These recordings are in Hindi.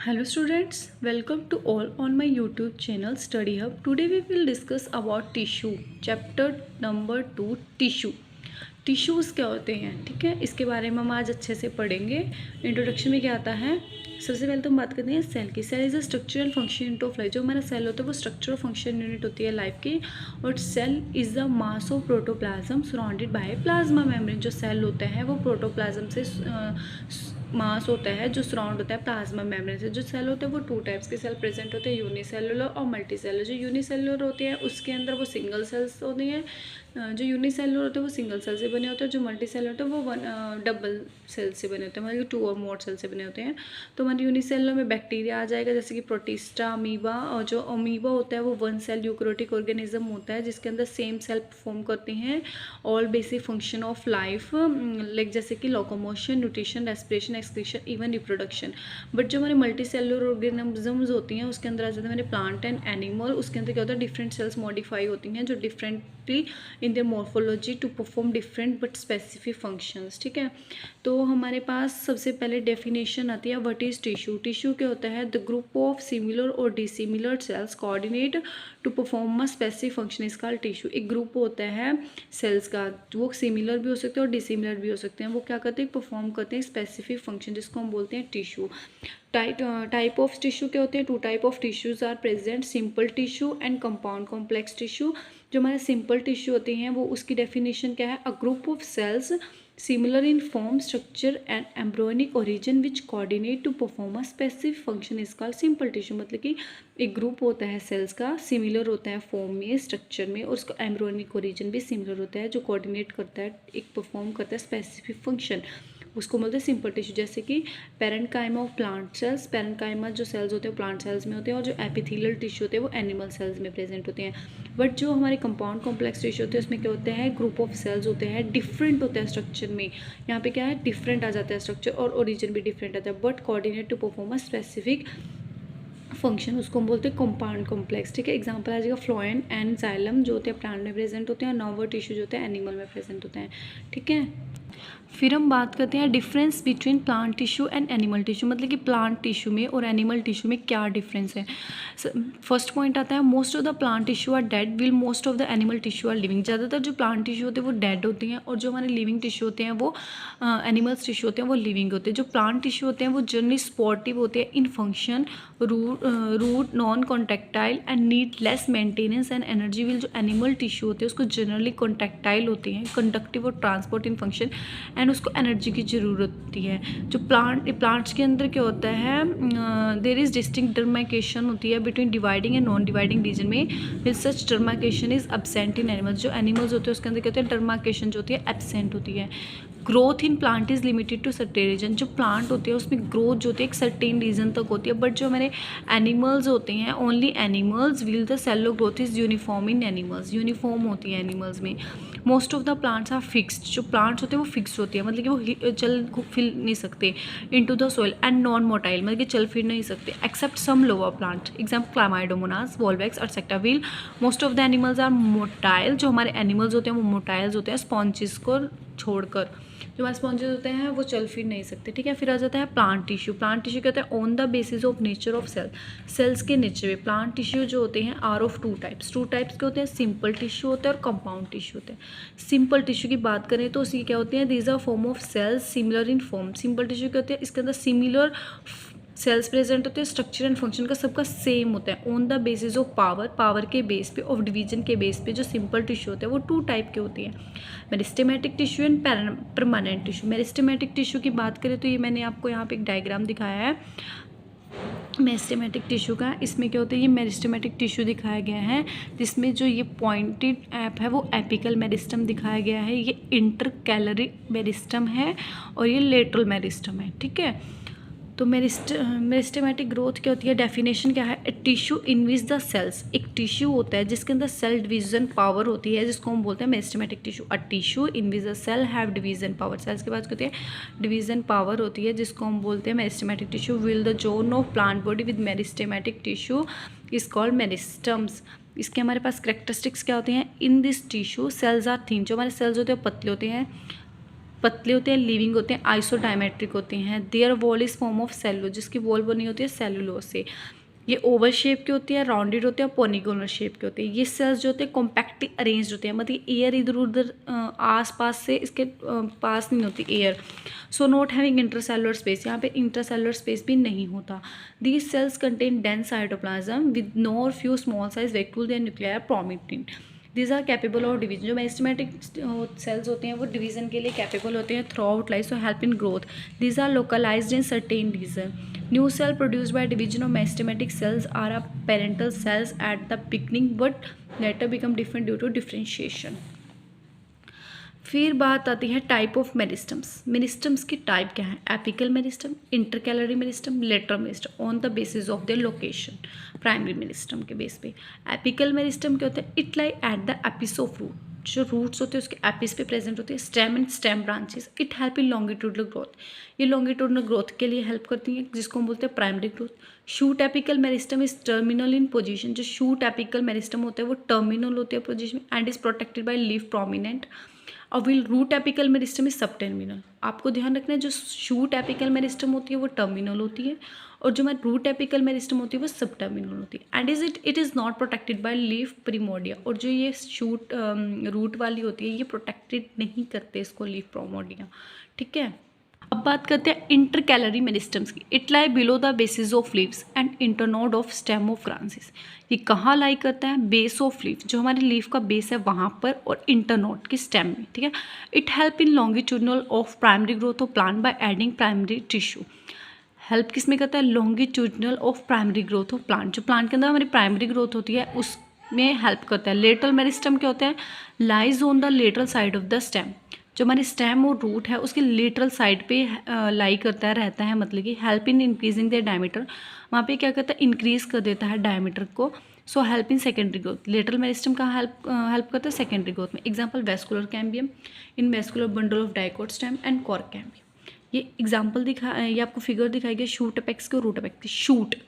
Hello students, welcome to all on my YouTube channel Study Hub. Today we will discuss about tissue, chapter number 2 tissue. Tissues क्या होते हैं, ठीक है, इसके बारे में हम आज अच्छे से पढ़ेंगे। इंट्रोडक्शन में क्या आता है, सबसे पहले तो हम बात करते हैं सेल की। Cell is a structure and function unit of life. जो हमारा सेल होता है वो स्ट्रक्चर और फंक्शन यूनिट होती है लाइफ की। और cell is the mass of protoplasm surrounded by plasma membrane. जो सेल होता है वो प्रोटोप्लाज्म से मास होता है जो सराउंड होता है प्लाज्मा मेम्ब्रेन से। जो सेल होते हैं वो टू टाइप्स के सेल प्रेजेंट होते हैं, यूनिसेलुलर और मल्टीसेलुलर। जो यूनिसेलुलर होते हैं उसके अंदर वो सिंगल सेल्स होते हैं, जो यूनिसेलुलर होते हैं वो सिंगल सेल से बने होते हैं। जो मल्टीसेलुलर होते हैं वो डबल सेल से बने होते हैं, मतलब टू और मोर सेल से बने होते हैं। तो हमारे यूनिसेलुलर में बैक्टीरिया आ जाएगा, जैसे कि प्रोटिस्टा, अमीबा। और जो अमीबा होता है वो वन सेल यूकैरियोटिक ऑर्गेनिज्म होता है जिसके अंदर सेम सेल परफॉर्म करते हैं all basic function of life, like जैसे कि locomotion, nutrition, respiration, excretion, even reproduction. But जो हमारे मल्टी सेलुलर ऑर्गेनिजम्स होती हैं उसके अंदर आ जाते हैं हमारे प्लांट एंड एनिमल। उसके अंदर क्या होता है, डिफरेंट सेल्स मॉडिफाई होती हैं जो differently in their morphology to perform different but specific functions, ठीक है। तो हमारे पास सबसे पहले डेफिनेशन आती है व्हाट इज टिश्यू। टिश्यू क्या होता है, the group of similar or dissimilar cells coordinate to perform a specific function is called tissue. एक ग्रुप होता है सेल्स का, वो सिमिलर भी हो सकते हैं और डिसिमिलर भी हो सकते हैं। वो क्या करते हैं, परफॉर्म करते हैं स्पेसिफिक फंक्शन जिसको हम बोलते हैं टिश्यू। टाइप ऑफ टिश्यू क्या होते हैं, two type of tissues are present, simple tissue and compound complex tissue. जो हमारे सिंपल टिश्यू होते हैं वो उसकी डेफिनेशन क्या है, a group of cells similar in form, structure and embryonic origin which coordinate to perform a specific function is called simple tissue. मतलब कि एक ग्रुप होता है सेल्स का, सिमिलर होता है फॉर्म में, स्ट्रक्चर में, और उसका एम्ब्रियोनिक ओरिजिन भी सिमिलर होता है जो कोऑर्डिनेट करता है, एक परफॉर्म करता है स्पेसिफिक फंक्शन, उसको बोलते हैं सिंपल टिश्यू। जैसे कि parenchyma of plant cells, parenchyma जो सेल्स होते हैं प्लांट सेल्स में होते हैं, और जो एपिथेलियल टिश्यू होते हैं वो एनिमल सेल्स में प्रेजेंट होते हैं। बट जो हमारे कंपाउंड कॉम्प्लेक्स टिश्यू होते हैं उसमें क्या होते हैं, ग्रुप ऑफ सेल्स होते हैं, डिफरेंट होता है स्ट्रक्चर में। यहाँ पे क्या है, डिफरेंट आ जाता है स्ट्रक्चर और ओरिजिन भी डिफरेंट आता है, but coordinate to perform a specific function, उसको हम बोलते हैं कंपाउंड कॉम्प्लेक्स, ठीक है। एग्जांपल आ जाएगा फ्लोएम एंड जाइलम जो होते हैं प्लांट में प्रेजेंट होते हैं, और नर्वस टिश्यू जो होते हैं एनिमल में प्रेजेंट होते हैं, ठीक है। फिर हम बात करते हैं difference between plant tissue and animal tissue. मतलब कि प्लांट टिश्यू में और एनिमल टिश्यू में क्या डिफरेंस है। फर्स्ट पॉइंट आता है most of the plant tissue are dead while most of the animal tissue are living. ज़्यादातर जो प्लांट टिश्यू होते हैं वो डेड होते हैं, और जो हमारे लिविंग टिश्यू होते हैं वो एनिमल्स टिश्यू होते हैं वो लिविंग होते हैं। जो प्लांट टिश्यू होते हैं वो जनरली स्पॉटिव होते हैं in function, root non contractile and need less maintenance and energy. While जो एनिमल टिश्यू होते हैं उसको जनरली कॉन्टेक्टाइल होते हैं, कंडक्टिव और ट्रांसपोर्ट इन फंक्शन, एंड उसको एनर्जी की ज़रूरत होती है। जो प्लांट्स के अंदर क्या होता है, देयर इज डिस्टिंक्ट डर्माइकेशन होती है between dividing and non dividing region में, while such demarcation is absent in animals. जो एनिमल्स होते हैं उसके अंदर क्या होता है, डर्माइकेशन जो होती है एब्सेंट होती है। Growth in plant is limited to certain region. जो प्लांट होते हैं उसमें ग्रोथ जो होती है एक सर्टेन रीजन तक होती है, बट जो हमारे एनिमल्स होते हैं, only animals while the cell growth is uniform in animals, uniform होती है एनिमल्स में। Most of the plants are fixed. जो प्लांट्स होते हैं वो फिक्स्ड होती है, मतलब कि वो चल फिर नहीं सकते into the soil, and non motile मतलब कि चल फिर नहीं सकते, except some lower plant, example Chlamydomonas, Volvox और सेक्टाविल। Most of the animals are motile. जो हमारे एनिमल्स होते हैं वो मोटाइल्स होते हैं स्पॉन्जिस को छोड़कर। जो हमारे स्पॉन्जेस होते हैं वो चल फिर नहीं सकते, ठीक है। फिर आ जाता है प्लांट टिश्यू। प्लांट टिश्यू कहते हैं on the basis of nature of cell, cells के नेचर में प्लांट टिश्यू जो होते हैं are of two types. Two types के होते हैं, सिंपल टिश्यू होता है और कंपाउंड टिश्यू होते हैं। सिंपल टिश्यू की बात करें तो उसकी क्या होते हैं, these are form of cells similar in form. Simple tissue क्या होते हैं, इसके अंदर सिमिलर सेल्स प्रेजेंट होते हैं, स्ट्रक्चर एंड फंक्शन का सबका सेम होता है, on the basis of power के बेस पे, ऑफ डिवीजन के बेस पे। जो सिंपल टिश्यू होते हैं वो टू टाइप के होती हैं, meristematic tissue and permanent tissue. Meristematic tissue की बात करें तो ये मैंने आपको यहाँ पे एक डायग्राम दिखाया है मेरिस्टेमेटिक टिश्यू का। इसमें क्या होता है, ये मेरिस्टेमेटिक टिश्यू दिखाया गया है जिसमें जो ये पॉइंटेड ऐप है वो एपिकल मेरिस्टम दिखाया गया है, ये इंटरकैलरी मेरिस्टम है, और ये लेटरल मेरिस्टम है, ठीक है। तो मेरिस्टेमेटिक ग्रोथ क्या होती है, डेफिनेशन क्या है, tissue in which the cells. एक टिश्यू होता है जिसके अंदर सेल डिवीजन पावर होती है जिसको हम बोलते हैं meristematic tissue. A tissue in which the cell have division power. Cells के पास क्या होती है, डिवीजन पावर होती है जिसको हम बोलते हैं meristematic tissue. Will the zone of plant body with meristematic tissue is called meristems. इसके हमारे पास करेक्टरिस्टिक्स क्या होते हैं, in this tissue cells are thin. जो हमारे सेल्स होते हैं पतले होते हैं, पतले होते हैं, लिविंग होते हैं, आइसोडायमेट्रिक होते हैं। Their wall is form of cellulose, जिसकी वॉल बनी होती है सेलुलोज से। ये ओवल शेप के होती है, राउंडेड होते हैं, पॉलीगोनल शेप के होते हैं। ये सेल्स जो होते हैं कॉम्पैक्टली अरेंज्ड होते हैं, मतलब एयर इधर उधर आस पास से इसके पास नहीं होती air. So not having intercellular space, यहाँ पे इंटरसेलुलर स्पेस भी नहीं होता। These cells contain dense cytoplasm with no or few small size vacuole and nuclear prominent. These are capable of division, जो मेरिस्टेमेटिक सेल्स होते हैं वो डिवीजन के लिए कैपेबल होते हैं throughout life, so help in growth. These are localized in certain region. New cell produced by division of meristematic cells are a parental cells at the beginning but later become different due to differentiation. फिर बात आती है टाइप ऑफ मेरिस्टम्स। मेरिस्टम्स की टाइप क्या है? Apical meristem, intercalary meristem, lateral meristem on the basis of their location. Primary meristem के बेस पे एपिकल मेरिस्टम क्या होता है? It lie at the apex of root, जो रूट्स होते हैं उसके एपिस पे प्रेजेंट होते हैं। Stem and stem branches, it help in longitudinal growth, ये लॉन्गिट्यूडनल ग्रोथ के लिए हेल्प करती हैं, जिसको हम बोलते हैं primary growth. Shoot apical meristem is terminal in position, जो शूट एपिकल मेरिस्टम होते हैं वो टर्मिनल होते हैं position and is protected by leaf prominent. और while root apical meristem is subterminal. आपको ध्यान रखना है, जो शूट एपिकल मेरिस्टम होती है वो टर्मिनल होती है और जो हमारी रूट एपिकल मेरिस्टम होती है वो सब टर्मिनल होती है। And it is not protected by leaf primordia, और जो ये शूट रूट वाली होती है ये प्रोटेक्टेड नहीं करते इसको लीफ प्रिमोडिया, ठीक है। अब बात करते हैं इंटरकैलरी मेरिस्टम्स की। It lie below the basis of leaves and internode of stem of grasses. ये कहाँ लाई करता है? बेस ऑफ लीफ, जो हमारी लीफ का बेस है वहाँ पर, और इंटरनोड की स्टेम में, ठीक है। It help in longitudinal of primary growth of plant by adding primary tissue. Help किस में करता है? Longitudinal of primary growth of plant, जो प्लांट के अंदर हमारी प्राइमरी ग्रोथ होती है उसमें हेल्प करता है। लेटरल मेरिस्टम क्या होता है? Lies on the lateral side of the stem, जो हमारी स्टेम और रूट है उसके लेटरल साइड पे लाई करता है, रहता है, मतलब कि help in increasing the diameter, वहाँ पे क्या करता है? इंक्रीज कर देता है डायमीटर को। सो help in secondary growth. Lateral meristem का हेल्प करता है सेकेंडरी ग्रोथ में। Example vascular cambium in vascular bundle of dicot stem and cork cambium. ये एग्जाम्पल ये आपको फिगर दिखाई गया शूट अपेक्स की और रूट अपेक्स की।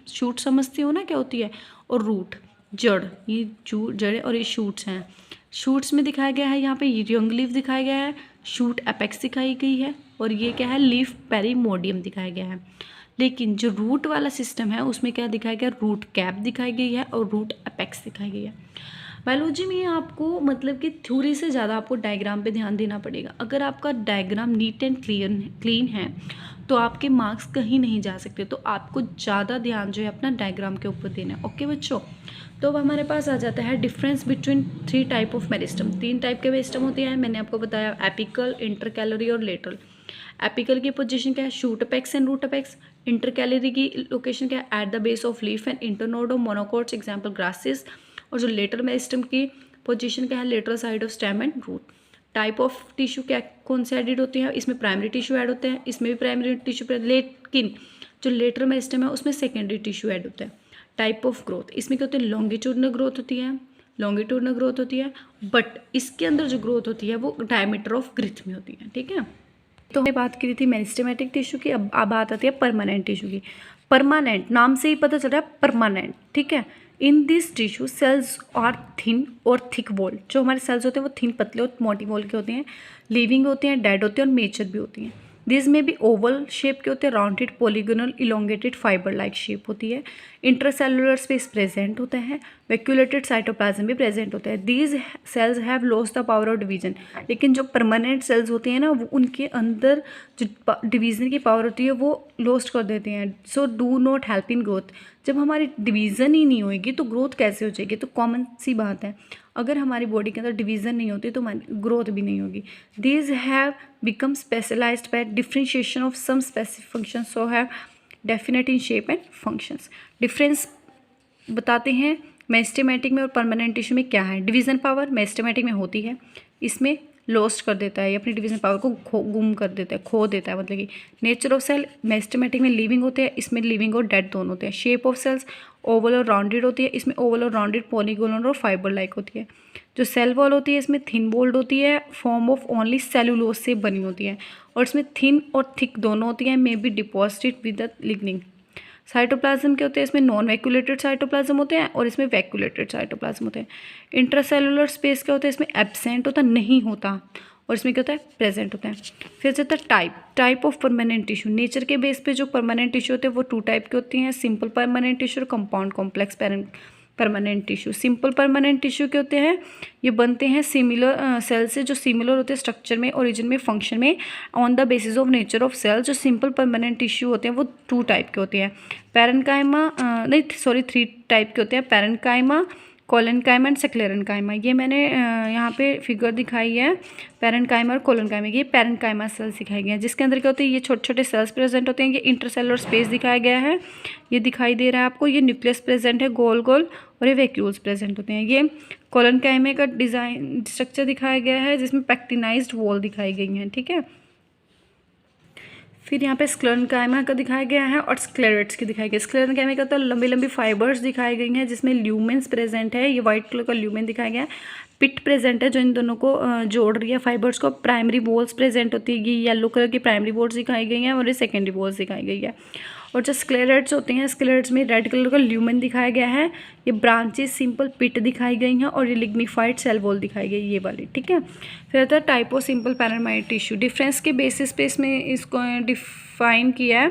शूट समझते हो ना क्या होती है, और रूट जड़, ये जड़ और ये शूट्स हैं। शूट्स में दिखाया गया है यहाँ पे यंग लीफ दिखाया गया है, शूट अपेक्स दिखाई गई है, और ये क्या है? लीफ पेरीमोडियम दिखाया गया है। लेकिन जो रूट वाला सिस्टम है उसमें क्या दिखाया गया? रूट कैप दिखाई गई है और रूट अपेक्स दिखाई गई है। बायोलॉजी में आपको मतलब कि थ्योरी से ज़्यादा आपको डायग्राम पे ध्यान देना पड़ेगा। अगर आपका डायग्राम नीट एंड क्लीन है तो आपके मार्क्स कहीं नहीं जा सकते, तो आपको ज़्यादा ध्यान जो है अपना डायग्राम के ऊपर देना है। ओके बच्चों, तो अब हमारे पास आ जाता है difference between 3 type of meristem. 3 type के मेरिस्टम होते हैं, मैंने आपको बताया एपिकल, इंटरकैलरी और लेटरल। एपिकल की पोजीशन क्या है? Shoot apex and root apex. Intercalary की लोकेशन क्या है? At the base of leaf and internode of monocots, example grasses. और जो लेटरल मेरिस्टम की पोजीशन क्या है? Lateral side of stem and root. Type of tissue क्या कौन से एडिड होते हैं? इसमें प्राइमरी टिश्यू ऐड होते हैं, इसमें भी प्राइमरी टिश्यू, लेकिन जो लेटरल मेरिस्टम है उसमें सेकेंडरी टिश्यू ऐड होता है। टाइप ऑफ ग्रोथ, इसमें क्या होता है? लॉन्गिट्यूडनल ग्रोथ होती है, लॉन्गिट्यूडनल ग्रोथ होती है, बट इसके अंदर जो ग्रोथ होती है वो डायमीटर ऑफ ग्रिथ में होती है, ठीक है। तो हमने बात की थी मेरिस्टेमेटिक टिश्यू की, अब बात आती है परमानेंट टिश्यू की। परमानेंट नाम से ही पता चल रहा है परमानेंट, ठीक है। In this tissue cells are thin और थिक वॉल, जो हमारे सेल्स होते हैं वो थिन, पतले और मोटी वॉल के होते हैं, लिविंग होते हैं, डेड होते हैं और मेचर भी होती हैं। दिस में भी ओवल शेप के होते हैं, rounded, polygonal, elongated, fibre like shape होती है। इंटरसेलुलर स्पेस प्रेजेंट होता है, वैक्यूलेटेड साइटोप्लाज्म भी प्रेजेंट होता है। These cells have lost the power of division, लेकिन जो परमानेंट सेल्स होते हैं ना वो उनके अंदर जो डिवीजन की पावर होती है वो लॉस्ट कर देते हैं। So do not help in growth. जब हमारी डिवीज़न ही नहीं होएगी तो ग्रोथ कैसे हो जाएगी? तो कॉमन सी बात है, अगर हमारी बॉडी के अंदर डिवीज़न नहीं होती तो ग्रोथ भी नहीं होगी। These have become specialised by differentiation of some specific function, so have definite in shape and functions. Difference बताते हैं मेरिस्टेमेटिक में और परमानेंट टिश्यू में क्या है। डिवीज़न पावर मेरिस्टेमेटिक में होती है, इसमें लॉस्ट कर देता है, अपनी डिवीजन पावर को गुम कर देता है, खो देता है, मतलब कि नेचर ऑफ सेल मेरिस्टेमेटिक में लिविंग होते हैं, इसमें लिविंग और डेड दोनों होते हैं। शेप ऑफ सेल्स ओवल और राउंडेड होती है, इसमें ओवल और राउंडेड, पॉलीगोनल और फाइबर लाइक होती है। जो सेल वॉल होती है इसमें थिन वॉल्ड होती है, फॉर्म ऑफ ओनली सेलुलोज से बनी होती है, और इसमें थिन और थिक दोनों होती हैं, may be deposited with the lignin. Cytoplasm के होते हैं, इसमें नॉन वैक्यूलेटेड साइटोप्लाज्म होते हैं और इसमें वैक्यूलेटेड साइटोप्लाज्म होते हैं। इंट्रासेलुलर स्पेस क्या होता है? इसमें एब्सेंट होता नहीं होता, और इसमें क्या होता है, प्रेजेंट होता है। फिर जाता है type of permanent tissue. Nature के बेस पे जो परमानेंट टिश्यू होते हैं वो 2 टाइप के होते हैं, सिंपल परमानेंट टिश्यू और compound complex permanent tissue. Simple permanent tissue के होते हैं, ये बनते हैं सिमिलर सेल से जो सिमिलर होते हैं स्ट्रक्चर में, ओरिजिन में, फंक्शन में, on the basis of nature of cell. जो सिंपल परमानेंट टिश्यू होते हैं वो 2 टाइप के होते हैं, पैरेन्काइमा 3 टाइप के होते हैं, पैरेन्काइमा, कोलेनकाइमा एंड स्क्लेरेन्काइमा। ये मैंने यहाँ पे फिगर दिखाई है, पैरेन्काइमा और कोलेनकाइमा, ये पैरेन्काइमा सेल्स दिखाई गए हैं, जिसके अंदर क्या होते हैं, ये छोटे छोटे सेल्स प्रेजेंट होते हैं। ये इंटरसेलुलर स्पेस दिखाया गया है, ये दिखाई दे रहा है आपको, ये न्यूक्लियस प्रेजेंट है गोल गोल, और ये वैक्यूल्स प्रेजेंट होते हैं। ये कोलेनकाइमा का डिज़ाइन स्ट्रक्चर दिखाया गया है जिसमें पैक्टिनाइज्ड वॉल दिखाई गई हैं, ठीक है। फिर यहाँ पे स्क्लेरेन्काइमा का दिखाया गया है और स्क्लेरेट्स की दिखाई गई। स्क्लेरेन्काइमा का तो लंबी लंबी फाइबर्स दिखाई गई हैं जिसमें ल्यूमेंस प्रेजेंट है, ये वाइट कलर का ल्यूमेन दिखाया गया है। पिट प्रेजेंट है जो इन दोनों को जोड़ रही है फाइबर्स को। प्राइमरी वॉल्स प्रेजेंट होती है, ये येलो कलर की प्राइमरी वॉल्स दिखाई गई हैं और ये सेकेंडरी वॉल्स दिखाई गई है। और जो स्क्लेरेट्स होते हैं, स्क्लेरेट्स में रेड कलर का ल्यूमेन दिखाया गया है, ये ब्रांचेस सिंपल पिट दिखाई गई हैं और ये लिग्निफाइड सेल वॉल दिखाई गई, ये वाली, ठीक है। फिर आता है type of simple permanent tissue. Difference के बेसिस पे इसमें इसको डिफाइन किया है,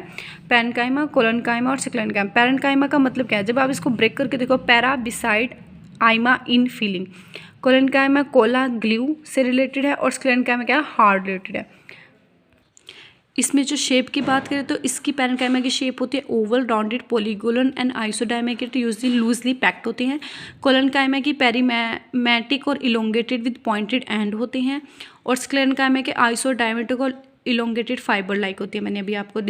पैरेन्काइमा, कोलेनकाइमा और स्क्लेरेन्काइमा। पैरेन्काइमा का मतलब क्या है, जब आप इसको ब्रेक करके देखो, para beside, Aima in feeling. Collenchyma Cola glue से रिलेटेड है और स्क्लेरेन्काइमा क्या है, हार्ड रिलेटेड है। इसमें जो शेप की बात करें तो इसकी पैरेन्काइमा की शेप होती है Oval, rounded, polygonal and isodiametric, usually loosely packed होते हैं। कोलेनकाइमा की पेरीमेटिक और इलोंगेटेड विद पॉइंटेड एंड होते हैं और स्क्लेरेन्काइमा के आइसोडायमेट्रिक और इलोंगेटेड फाइबर लाइक होती है, मैंने अभी आपको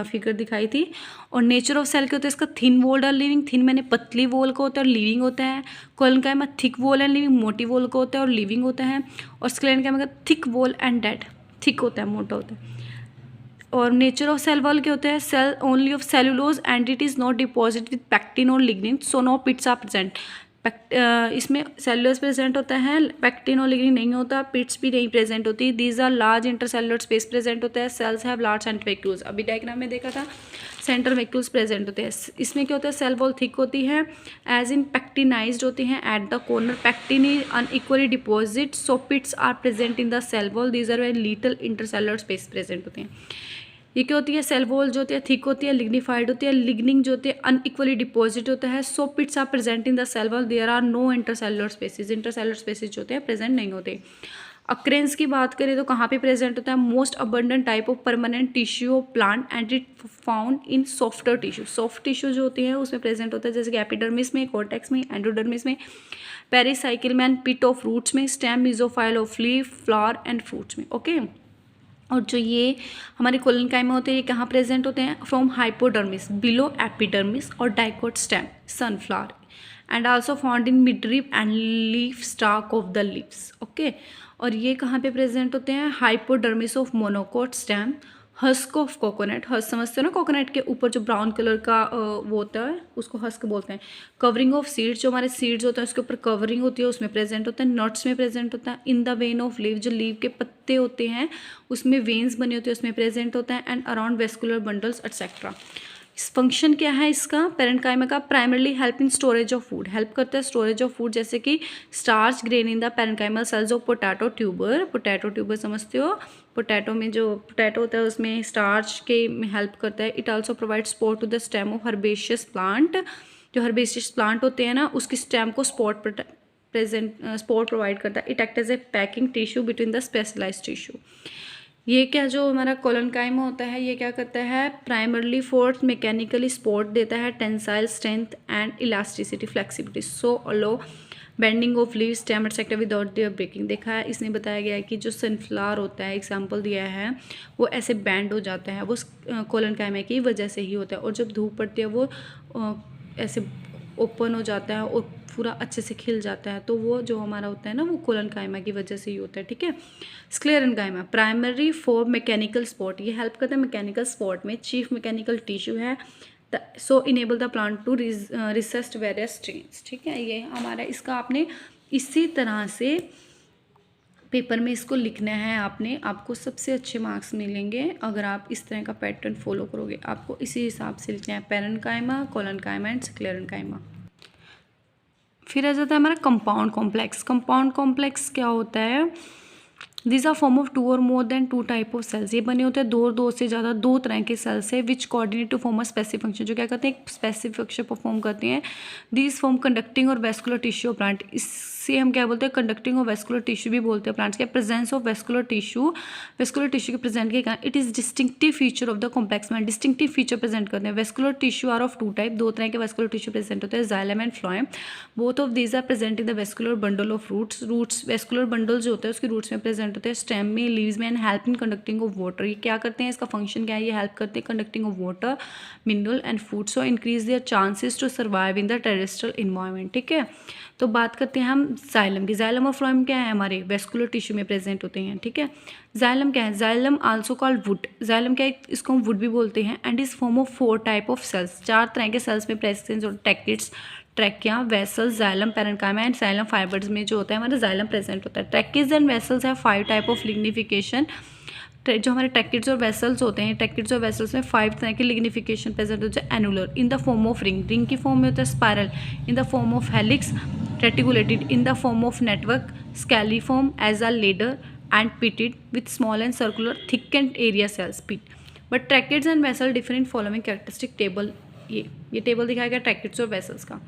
फिगर दिखाई थी। और नेचर ऑफ सेल क्या होता है, इसका थिन वॉल्ड और लिविंग, थिन मैंने पतली वॉल का होता है और लिविंग होता है। Collenchyma thick wall and living, मोटी वॉल का होता है और लिविंग होता है। और स्क्लेरेन्काइमा का thick wall and dead, thick होता है, मोटा होता है। और नेचर ऑफ सेल वॉल क्या होता है, cell only of cellulose and it is not deposit with pectin और lignin, so no pits are present. इसमें सेलुलोज प्रेजेंट होता है, पैक्टिन और लिग्निन नहीं होता, पिट्स भी नहीं प्रेजेंट होती। These are large intercellular space present होता है। Cells have large central vacuoles, अभी डायग्राम में देखा था, सेंट्रल वैक्यूल्स प्रेजेंट होते हैं। इसमें क्या होता है, सेल वॉल थिक होती है, एज इन पैक्टिनाइज्ड होती हैं at the corner. Pectin is unequally deposit, so pits are present in the cell wall. These are very little intercellular space present होते हैं। ये क्या होती है, सेल वॉल जो होती है थिक होती है, लिग्निफाइड होती है, लिग्निंग जो होती है अनइक्वली डिपॉजिट होता है। So pits are present in the cell wall, there are no intercellular spaces, intercellular spaces जो होते हैं प्रेजेंट नहीं होते। अक्रेंस की बात करें तो कहाँ पे प्रेजेंट होता है, most abundant type of permanent tissue of plant and it found in softer tissue. Soft tissue जो होती है उसमें प्रेजेंट होता है, जैसे कि एपिडर्मिस में, कॉर्टेक्स में, एंडोडर्मिस में, पेरिसाइकिल में एंड पिट ऑफ रूट्स में, stem, mesophyll of leaf, flower and fruits में, ओके। और जो ये हमारे कोलेनकाइमा होते हैं, ये कहाँ प्रेजेंट होते हैं, फ्रॉम हाइपोडर्मिस, बिलो एपिडर्मिस और dicot stem, sunflower, and also found in midrib and leaf stock of the leaves, okay. और ये कहाँ पे प्रेजेंट होते हैं, hypodermis of monocot stem, husk of coconut, husk समझते हो ना, कोकोनट के ऊपर जो ब्राउन कलर का वो होता है उसको हस्क बोलते हैं। कवरिंग ऑफ सीड्स, जो हमारे सीड्स होता है उसके ऊपर कवरिंग होती है उसमें प्रेजेंट होता है। नट्स में प्रेजेंट होता है। In the when of leave, जो लीव के पत्ते होते हैं उसमें वेन्स बने होते हैं उसमें प्रेजेंट होता है। And around vascular bundles etcetera. इस फंक्शन क्या है इसका, पैरेन्काइमा का, primarily help in storage of food, help करता है स्टोरेज ऑफ फूड, जैसे कि starch grain in the parenchymal cells of potato tuber. Potato tuber समझते हो, पोटैटो में जो पोटैटो होता है उसमें स्टार्च के हेल्प करता है। It also provide support to the stem of herbaceous plant, जो हर्बेशियस प्लांट होते हैं ना उसकी स्टेम को सपोर्ट प्रोवाइड करता है। It act as a packing tissue between the specialised tissue. ये क्या जो हमारा कोलेनकाइमा होता है ये क्या करता है, प्राइमरली फोर्थ मैकेनिकली सपोर्ट देता है, tensile strength and elasticity, flexibility, so allow bending of leave, stem etcetera without their breaking. देखा है इसने बताया गया है कि जो सनफ्लावर होता है, एग्जांपल दिया है, वो ऐसे बैंड हो जाता है, वो कोलेनकाइमा की वजह से ही होता है। और जब धूप पड़ती है वो ऐसे ओपन हो जाता है और पूरा अच्छे से खिल जाता है, तो वो जो हमारा होता है ना वो कोलेनकाइमा की वजह से ही होता है, ठीक है। Sclerenchyma primary for mechanical support, ये हेल्प करता है मैकेनिकल स्पॉट में, चीफ मैकेनिकल टिश्यू है, so enable the plant to resist various strains, ठीक है। ये हमारा इसका आपने इसी तरह से पेपर में इसको लिखना है आपने, आपको सबसे अच्छे मार्क्स मिलेंगे अगर आप इस तरह का पैटर्न फॉलो करोगे। आपको इसी हिसाब से लिखना है, पैरेन्काइमा, कोलेनकाइमा एंड स्क्लेरेन्काइमा। फिर आ जाता है हमारा कंपाउंड कॉम्प्लेक्स। कंपाउंड कॉम्प्लेक्स क्या होता है, दीज आर फॉर्म ऑफ 2 और more than 2 type of cells. ये बने होते हैं 2 और 2 से ज़्यादा 2 तरह के सेल्स है which coordinate to form a specific function, जो क्या करते हैं एक स्पेसिफिक फंक्शन परफॉर्म करते हैं। दीज फॉर्म कंडक्टिंग और वेस्कुलर टिश्यू प्लांट, इससे हम क्या बोलते हैं कंडक्टिंग और वेस्कुलर टिश्यू भी बोलते हैं प्लांट्स के। प्रेजेंस ऑफ वेस्कुलर टिश्यू के प्रेजेंट के कारण it is distinctive feature of the complex plant, distinctive feature present करते हैं। Vascular tissue are of 2 type, 2 तरह के वेस्कुलर टिश्यू प्रेजेंट होते हैं, xylem and phloem. Both of these are present in the vascular bundle of roots vascular bundle जो होता है उसके रूट्स में प्रेजेंट होते हैं, स्टेम में, लीव्स में, and help in conducting of water. ये क्या करते हैं, इसका फंक्शन क्या है, ये हेल्प करते हैं conducting of water, mineral and food, so increase their chances to survive in the terrestrial environment. ठीक है, तो बात करते हैं हम जाइलम की। जाइलम और फ्लोएम क्या है, हमारे वेस्कुलर टिश्यू में प्रेजेंट होते हैं। ठीक है, जाइलम क्या है, xylem also called wood. Xylem क्या है, इसको हम वुड भी बोलते हैं, and is form of 4 type of cells, 4 तरह के सेल्स में प्रेजेंट और tracheids, trachea, vessels, xylem, parenchyma and xylem fibres में जो होता है हमारा जाइलम प्रेजेंट होता है। ट्रैकिड्स एंड वेसल्स है 5 टाइप ऑफ लिग्निफिकेशन। जो हमारे ट्रैकिड्स और वेसल्स होते हैं, ट्रैकिड्स और वेसल्स में 5 तरह के लिग्निफिकेशन प्रेजेंट होते हैं। Annular in the form of ring, ring की फॉर्म में होता है, spiral in the form of helix, reticulated in the form of network, scalariform as a ladder and pitted with small and circular thickened area cells pit, but tracheids and vessel different following characteristic table। ये टेबल दिखाया गया ट्रैकिड्स और वेसल्स का।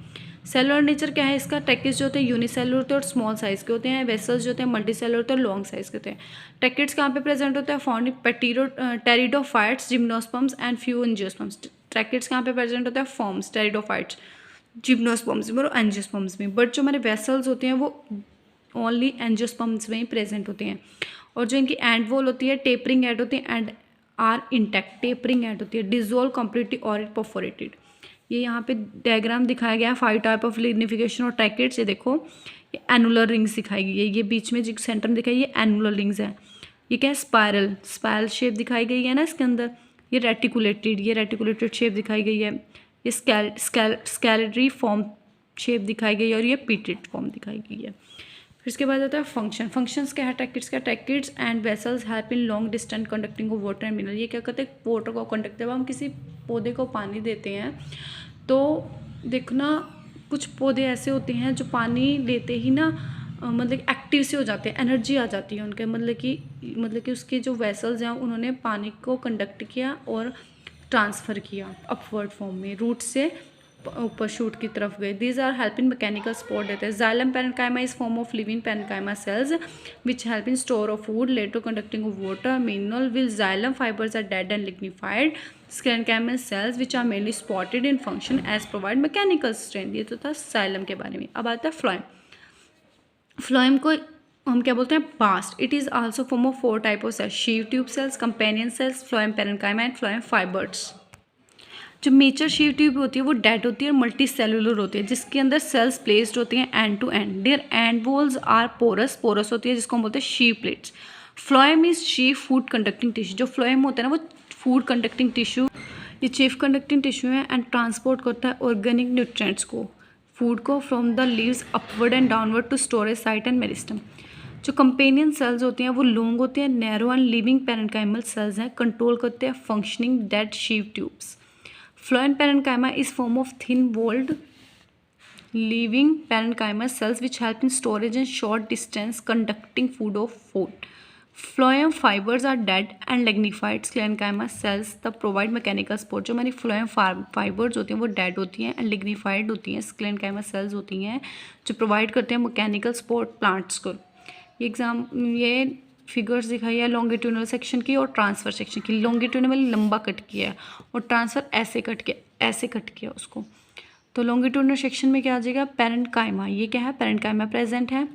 सेलुलर नेचर क्या है इसका, ट्रैकिड्स जो होते हैं यूनिसेलुलर होते हैं और स्मॉल साइज के होते हैं, वेसल्स जो होते हैं मल्टीसेलुलर होते हैं और लॉन्ग साइज के होते हैं। ट्रैकिड्स कहाँ पे प्रेजेंट होता है, found in pteridophytes, gymnosperms and few angiosperms. Tracheids कहाँ पे प्रेजेंट होता है, फॉर्म्स, टेरिडोफाइट्स, जिम्नोस्पर्म्स में और एंजियोस्पर्म्स में, बट जो हमारे वेसल्स होते हैं वो ओनली एंजियोस्पर्म्स में ही प्रेजेंट होते हैं। और जो इनकी एंड वॉल होती है टेपरिंग एंड होती है and are intact, tapering end होती है, डिजोल्व कम्प्लीटली और परफोरेटेड। ये यहाँ पे डायग्राम दिखाया गया है 5 टाइप ऑफ लिग्निफिकेशन और ट्रैकिड्स। ये देखो ये एनुलर रिंग्स दिखाई गई है, ये बीच में जो सेंटर में दिखाई ये एनुलर रिंग्स है। ये क्या है, स्पायरल शेप दिखाई गई है ना इसके अंदर। ये रेटिकुलेटेड शेप दिखाई गई है। ये स्केलेटरी फॉर्म शेप दिखाई गई है और ये पिटेड फॉर्म दिखाई गई है। फिर इसके बाद आता है फंक्शंस क्या है ट्रैकिड्स का। Tracheids and vessels help in long distance conducting of water and mineral. ये क्या करते हैं, वाटर को कंडक्ट, जब हम किसी पौधे को पानी देते हैं तो देखना कुछ पौधे ऐसे होते हैं जो पानी लेते ही ना मतलब एक्टिव से हो जाते हैं, एनर्जी आ जाती है उनके, मतलब कि उसके जो वेसल्स हैं उन्होंने पानी को कंडक्ट किया और ट्रांसफ़र किया अपवर्ड फॉर्म में, रूट से ऊपर शूट की तरफ गए। These are help in mechanical support देते हैं। Xylem parenchyma is form of living parenchyma cells which help in store of food, later conducting of water, mineral, will xylem fibres are dead and lignified, parenchyma cells which are mainly spotted in function as provide mechanical strength. ये तो था जाइलम के बारे में। अब आता है फ्लोएम। फ्लोएम को हम क्या बोलते हैं, bast. It is also form of 4 type of cells, sieve tube cells, companion cells, phloem parenchyma and phloem fibres. जो मेचर शीव ट्यूब होती है वो डेड होती है और मल्टी सेलुलर होती है, जिसके अंदर सेल्स प्लेस्ड होती हैं end to end. Their end walls are porous होती है जिसको हम बोलते हैं sieve plates. Phloem is sieve food conducting tissue. जो फ्लोएम होता है ना वो फूड कंडक्टिंग टिश्यू, ये चीफ कंडक्टिंग टिश्यू है एंड ट्रांसपोर्ट करता है ऑर्गेनिक न्यूट्रिएंट्स को, फूड को, from the leaves upward and downward to storage site and meristem. जो कंपेनियन सेल्स होती हैं वो लॉन्ग होती हैं, narrow and living parenchymal sales हैं, कंट्रोल करते हैं functioning dead Shiv tubes. Phloem parenchyma is form of thin-walled living parenchyma cells which help in storage and short distance conducting food or food. Phloem fibers are dead and lignified parenchyma cells that provide mechanical support। जो हमारी फ्लोएम फाइबर्स होती हैं वो डेड होती हैं एंड लिग्निफाइड होती हैं, स्क्लेनकाइमा सेल्स होती हैं जो प्रोवाइड करते हैं मैकेनिकल सपोर्ट प्लांट्स को। ये फिगर्स दिखाई है लॉन्गिट्यूडनल सेक्शन की और ट्रांसफर सेक्शन की। लॉन्गिट्यूडनल लंबा कट किया है और ट्रांसफर ऐसे कट किया उसको। तो लॉन्गिट्यूडनल सेक्शन में क्या आ जाएगा, पैरेन्काइमा। ये क्या है, पैरेन्काइमा प्रेजेंट है,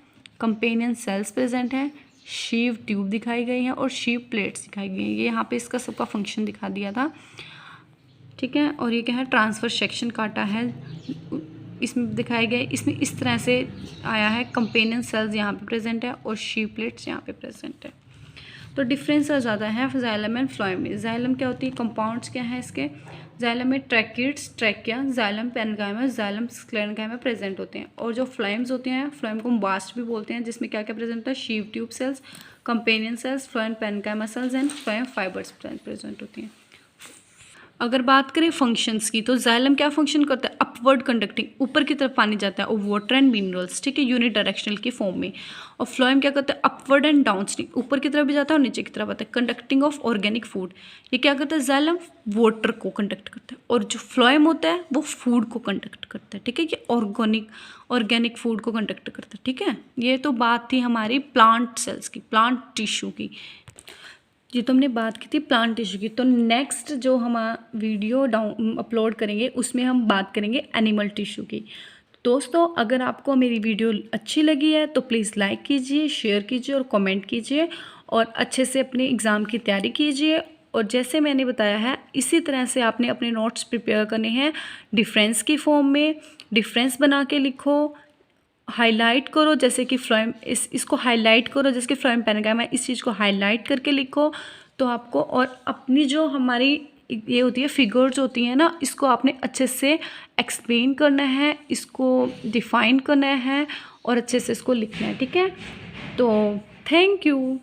कंपेनियन सेल्स प्रेजेंट है, शीव ट्यूब दिखाई गई है और शीव प्लेट्स दिखाई गई हैं। ये यहाँ पे इसका सबका फंक्शन दिखा दिया था, ठीक है। और ये क्या है, ट्रांसफर सेक्शन काटा है, इसमें दिखाए गए, इसमें इस तरह से आया है, कंपेनियन सेल्स यहाँ पे प्रेजेंट है और शीव प्लेट्स यहाँ पे प्रेजेंट है। तो डिफरेंस ज़्यादा है जाइलम एंड फ्लोएम में। जाइलम क्या होती है, कंपाउंड्स क्या है इसके, जाइलम में tracheids, trachea, xylem parenchyma, xylem sclerenchyma present होते हैं। और जो फ्लोएम्स होते हैं, फ्लोएम को हम बास्ट भी बोलते हैं, जिसमें क्या क्या प्रेजेंट होता है, Shiv tube cells, companion cells, phloem parenchyma sales and phloem fibres present होती हैं। अगर बात करें फंक्शंस की, तो जाइलम क्या फंक्शन करता है, अपवर्ड कंडक्टिंग, ऊपर की तरफ पानी जाता है और वाटर एंड मिनरल्स, ठीक है, यूनिट डायरेक्शनल की फॉर्म में। और फ्लोएम क्या करता है, अपवर्ड एंड डाउनस्ट्रीम, ऊपर की तरफ भी जाता है और नीचे की तरफ आता है, कंडक्टिंग ऑफ ऑर्गेनिक फूड। ये क्या करता है, जाइलम वाटर को कंडक्ट करता है, और जो फ्लोएम होता है वो फूड को कंडक्ट करता है, ठीक है, ये ऑर्गेनिक फूड को कंडक्ट करता है, ठीक है। ये तो बात थी हमारी प्लांट सेल्स की, प्लांट टिश्यू की। ये तो हमने बात की थी प्लांट टिश्यू की। तो नेक्स्ट जो हम वीडियो अपलोड करेंगे उसमें हम बात करेंगे एनिमल टिश्यू की। दोस्तों, अगर आपको मेरी वीडियो अच्छी लगी है तो प्लीज़ लाइक कीजिए, शेयर कीजिए और कमेंट कीजिए, और अच्छे से अपने एग्ज़ाम की तैयारी कीजिए। और जैसे मैंने बताया है इसी तरह से आपने अपने नोट्स प्रिपेयर करने हैं डिफरेंस की फॉर्म में। डिफरेंस बना के लिखो, हाईलाइट करो, जैसे कि फ्लोएम, इसको हाईलाइट करो, जैसे कि फ्लोएम पैराग्राम है, इस चीज़ को हाईलाइट करके लिखो तो आपको, और अपनी जो हमारी ये होती है फिगर्स होती हैं ना, इसको आपने अच्छे से एक्सप्लेन करना है, इसको डिफ़ाइन करना है और अच्छे से इसको लिखना है, ठीक है। तो थैंक यू।